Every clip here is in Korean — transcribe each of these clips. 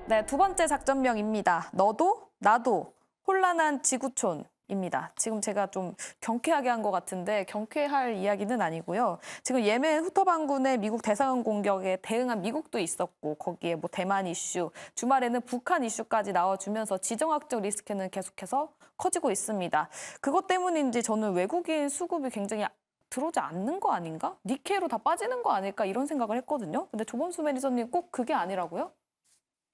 네, 두 번째 작전명입니다. 너도 나도 혼란한 지구촌입니다. 지금 제가 좀 경쾌하게 한 것 같은데 경쾌할 이야기는 아니고요. 지금 예멘 후터반군의 미국 대사관 공격에 대응한 미국도 있었고 거기에 뭐 대만 이슈, 주말에는 북한 이슈까지 나와주면서 지정학적 리스크는 계속해서 커지고 있습니다. 그것 때문인지 저는 외국인 수급이 굉장히 들어오지 않는 거 아닌가? 니케이로 다 빠지는 거 아닐까? 이런 생각을 했거든요. 근데 조범수 매니저님 꼭 그게 아니라고요?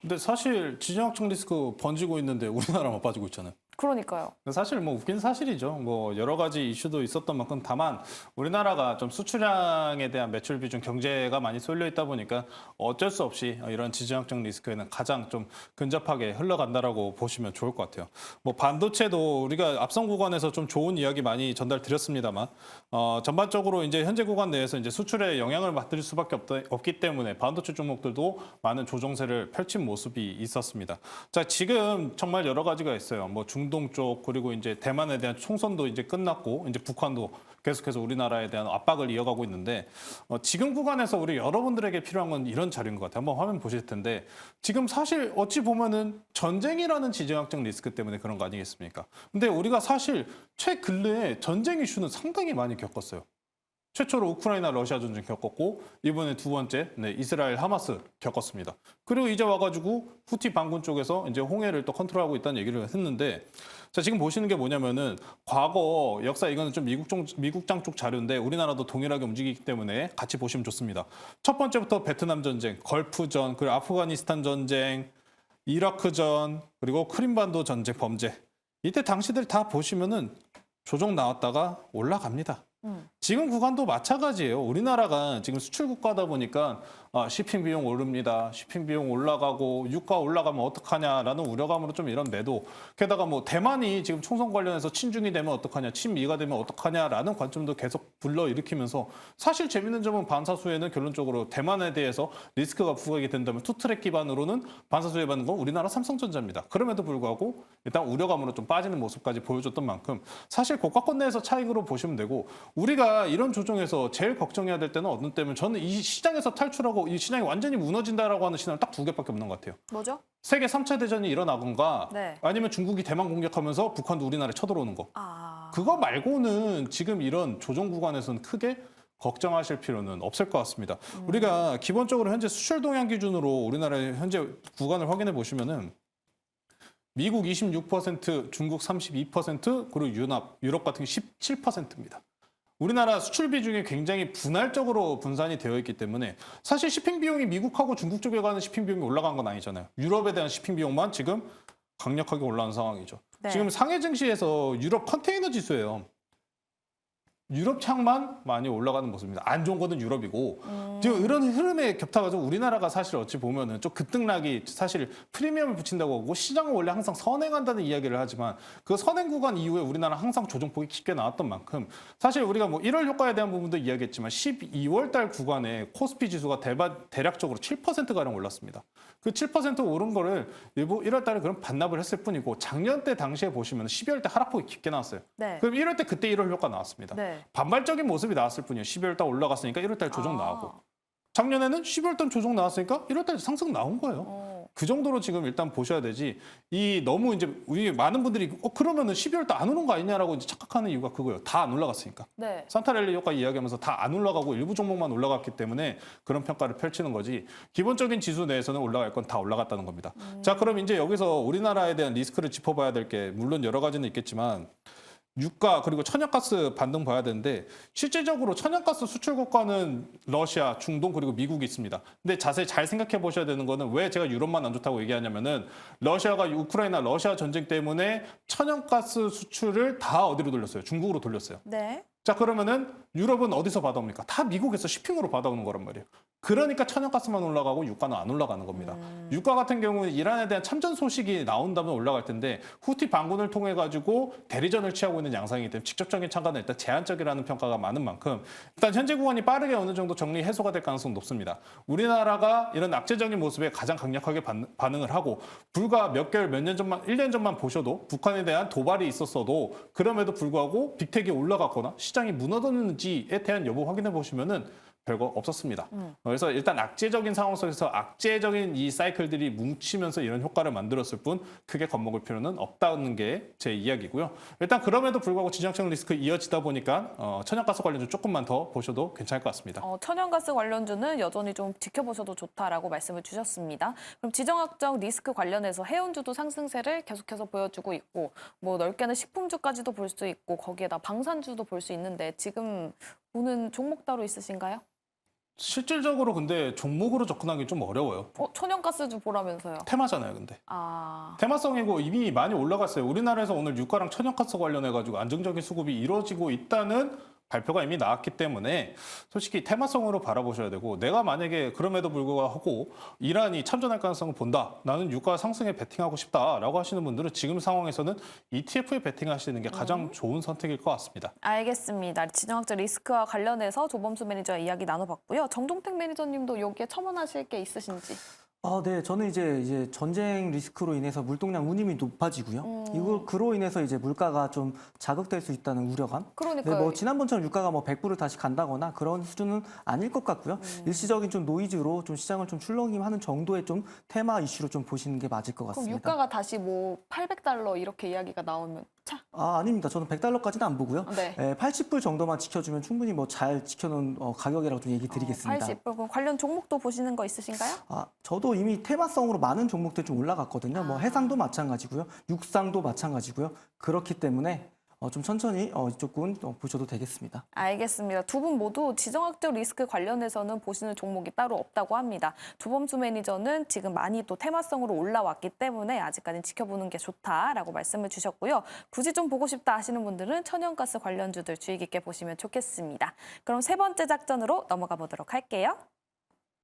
근데 사실 지정학적 리스크 번지고 있는데 우리나라만 빠지고 있잖아요. 그러니까요. 사실 뭐 웃긴 사실이죠. 뭐 여러 가지 이슈도 있었던 만큼 다만 우리나라가 좀 수출량에 대한 매출 비중 경제가 많이 쏠려 있다 보니까 어쩔 수 없이 이런 지정학적 리스크에는 가장 좀 근접하게 흘러간다라고 보시면 좋을 것 같아요. 뭐 반도체도 우리가 앞선 구간에서 좀 좋은 이야기 많이 전달드렸습니다만 전반적으로 이제 현재 구간 내에서 이제 수출에 영향을 받을 수밖에 없기 때문에 반도체 종목들도 많은 조정세를 펼친 모습이 있었습니다. 자, 지금 정말 여러 가지가 있어요. 뭐 중동 쪽 그리고 이제 대만에 대한 총선도 이제 끝났고 이제 북한도 계속해서 우리나라에 대한 압박을 이어가고 있는데 지금 구간에서 우리 여러분들에게 필요한 건 이런 자료인 것 같아요. 한번 화면 보실 텐데 지금 사실 어찌 보면은 전쟁이라는 지정학적 리스크 때문에 그런 거 아니겠습니까? 근데 우리가 사실 최근래에 전쟁 이슈는 상당히 많이 겪었어요. 최초로 우크라이나 러시아 전쟁 겪었고 이번에 두 번째 이스라엘 하마스 겪었습니다. 그리고 이제 와가지고 후티 반군 쪽에서 이제 홍해를 또 컨트롤하고 있다는 얘기를 했는데 자 지금 보시는 게 뭐냐면은 과거 역사 이거는 좀 미국장 쪽 자료인데 우리나라도 동일하게 움직이기 때문에 같이 보시면 좋습니다. 첫 번째부터 베트남 전쟁, 걸프전, 그리고 아프가니스탄 전쟁, 이라크전, 그리고 크림반도 전쟁 범죄 이때 당시들 다 보시면은 조정 나왔다가 올라갑니다. 지금 구간도 마찬가지예요. 우리나라가 지금 수출 국가다 보니까 shipping 비용 오릅니다. shipping 비용 올라가고 유가 올라가면 어떡하냐라는 우려감으로 좀 이런 매도. 게다가 뭐 대만이 지금 총선 관련해서 친중이 되면 어떡하냐, 친미가 되면 어떡하냐라는 관점도 계속 불러일으키면서 사실 재밌는 점은 반사수에는 결론적으로 대만에 대해서 리스크가 부각이 된다면 투트랙 기반으로는 반사수에 받는 건 우리나라 삼성전자입니다. 그럼에도 불구하고 일단 우려감으로 좀 빠지는 모습까지 보여줬던 만큼 사실 고가권 내에서 차익으로 보시면 되고 우리가 이런 조정에서 제일 걱정해야 될 때는 어느 때면 저는 이 시장에서 탈출하고 이 시장이 완전히 무너진다라고 하는 시나리오 딱 두 개밖에 없는 것 같아요. 뭐죠? 세계 3차 대전이 일어나건가 네. 아니면 중국이 대만 공격하면서 북한도 우리나라에 쳐들어오는 거. 아, 그거 말고는 지금 이런 조정 구간에서는 크게 걱정하실 필요는 없을 것 같습니다. 우리가 기본적으로 현재 수출 동향 기준으로 우리나라의 현재 구간을 확인해 보시면은 미국 26%, 중국 32%, 그리고 유럽 같은 게 17%입니다. 우리나라 수출 비중이 굉장히 분할적으로 분산이 되어 있기 때문에 사실 쇼핑 비용이 미국하고 중국 쪽에 가는 쇼핑 비용이 올라간 건 아니잖아요. 유럽에 대한 쇼핑 비용만 지금 강력하게 올라온 상황이죠. 네. 지금 상해 증시에서 유럽 컨테이너 지수예요. 유럽 창만 많이 올라가는 모습입니다. 안 좋은 거는 유럽이고 지금 이런 흐름에 겹쳐가지고 우리나라가 사실 어찌 보면은 좀 급등락이 사실 프리미엄을 붙인다고 하고 시장은 원래 항상 선행한다는 이야기를 하지만 그 선행 구간 이후에 우리나라 항상 조정폭이 깊게 나왔던 만큼 사실 우리가 뭐 1월 효과에 대한 부분도 이야기했지만 12월 달 구간에 코스피 지수가 대략적으로 7%가량 올랐습니다. 그 7% 오른 거를 일부 1월 달에 그럼 반납을 했을 뿐이고 작년 때 당시에 보시면 12월 때 하락폭이 깊게 나왔어요. 네. 그럼 1월 때 그때 1월 효과 나왔습니다. 네. 반발적인 모습이 나왔을 뿐이에요. 12월 달 올라갔으니까 1월 달 조정 나오고. 작년에는 12월 달 조정 나왔으니까 1월 달 상승 나온 거예요. 그 정도로 지금 일단 보셔야 되지. 이 너무 이제 우리 많은 분들이 그러면은 12월 달 안 오는 거 아니냐라고 이제 착각하는 이유가 그거예요. 다 안 올라갔으니까. 네. 산타랠리 효과 이야기하면서 다 안 올라가고 일부 종목만 올라갔기 때문에 그런 평가를 펼치는 거지. 기본적인 지수 내에서는 올라갈 건 다 올라갔다는 겁니다. 자, 그럼 이제 여기서 우리나라에 대한 리스크를 짚어봐야 될 게 물론 여러 가지는 있겠지만 유가 그리고 천연가스 반등 봐야 되는데 실질적으로 천연가스 수출 국가는 러시아, 중동 그리고 미국이 있습니다. 근데 자세히 잘 생각해 보셔야 되는 거는 왜 제가 유럽만 안 좋다고 얘기하냐면은 러시아가 우크라이나 러시아 전쟁 때문에 천연가스 수출을 다 어디로 돌렸어요? 중국으로 돌렸어요. 네. 자, 그러면은 유럽은 어디서 받아옵니까? 다 미국에서 쇼핑으로 받아오는 거란 말이에요. 그러니까 천연가스만 올라가고 유가는 안 올라가는 겁니다. 유가 같은 경우는 이란에 대한 참전 소식이 나온다면 올라갈 텐데 후티 반군을 통해 가지고 대리전을 취하고 있는 양상이기 때문에 직접적인 참가는 일단 제한적이라는 평가가 많은 만큼 일단 현재 구간이 빠르게 어느 정도 정리 해소가 될 가능성이 높습니다. 우리나라가 이런 악재적인 모습에 가장 강력하게 반응을 하고 불과 몇 개월 몇 년 전만 1년 전만 보셔도 북한에 대한 도발이 있었어도 그럼에도 불구하고 빅텍이 올라갔거나 시장이 무너졌는지에 대한 여부 확인해 보시면은 별거 없었습니다. 그래서 일단 악재적인 상황 속에서 악재적인 이 사이클들이 뭉치면서 이런 효과를 만들었을 뿐 크게 겁먹을 필요는 없다는 게 제 이야기고요. 일단 그럼에도 불구하고 지정학적 리스크 이어지다 보니까 천연가스 관련주 조금만 더 보셔도 괜찮을 것 같습니다. 천연가스 관련주는 여전히 좀 지켜보셔도 좋다라고 말씀을 주셨습니다. 그럼 지정학적 리스크 관련해서 해운주도 상승세를 계속해서 보여주고 있고 뭐 넓게는 식품주까지도 볼 수 있고 거기에다 방산주도 볼 수 있는데 지금 보는 종목 따로 있으신가요? 실질적으로 근데 종목으로 접근하기 좀 어려워요. 천연가스주 보라면서요. 테마잖아요, 근데. 아, 테마성이고 이미 많이 올라갔어요. 우리나라에서 오늘 유가랑 천연가스 관련해가지고 안정적인 수급이 이루어지고 있다는 발표가 이미 나왔기 때문에 솔직히 테마성으로 바라보셔야 되고 내가 만약에 그럼에도 불구하고 이란이 참전할 가능성을 본다. 나는 유가 상승에 베팅하고 싶다라고 하시는 분들은 지금 상황에서는 ETF에 베팅하시는 게 가장 좋은 선택일 것 같습니다. 알겠습니다. 지정학적 리스크와 관련해서 조범수 매니저와 이야기 나눠봤고요. 정종택 매니저님도 여기에 첨언하실 게 있으신지. 네, 저는 이제 전쟁 리스크로 인해서 물동량 운임이 높아지고요. 이걸 그로 인해서 이제 물가가 좀 자극될 수 있다는 우려감. 그러니까요. 뭐 지난번처럼 유가가 뭐 100불을 다시 간다거나 그런 수준은 아닐 것 같고요. 일시적인 좀 노이즈로 좀 시장을 좀 출렁임하는 정도의 좀 테마 이슈로 좀 보시는 게 맞을 것 그럼 같습니다. 유가가 다시 뭐 800달러 이렇게 이야기가 나오면 차. 아닙니다. 저는 100달러까지는 안 보고요. 네. 80불 정도만 지켜주면 충분히 뭐 잘 지켜놓은 가격이라고 좀 얘기 드리겠습니다. 80불. 그럼 관련 종목도 보시는 거 있으신가요? 저도 이미 테마성으로 많은 종목들 좀 올라갔거든요. 뭐 해상도 마찬가지고요. 육상도 마찬가지고요. 그렇기 때문에 좀 천천히 이쪽은 보셔도 되겠습니다. 알겠습니다. 두 분 모두 지정학적 리스크 관련해서는 보시는 종목이 따로 없다고 합니다. 조범수 매니저는 지금 많이 또 테마성으로 올라왔기 때문에 아직까지는 지켜보는 게 좋다라고 말씀을 주셨고요. 굳이 좀 보고 싶다 하시는 분들은 천연가스 관련주들 주의 깊게 보시면 좋겠습니다. 그럼 세 번째 작전으로 넘어가 보도록 할게요.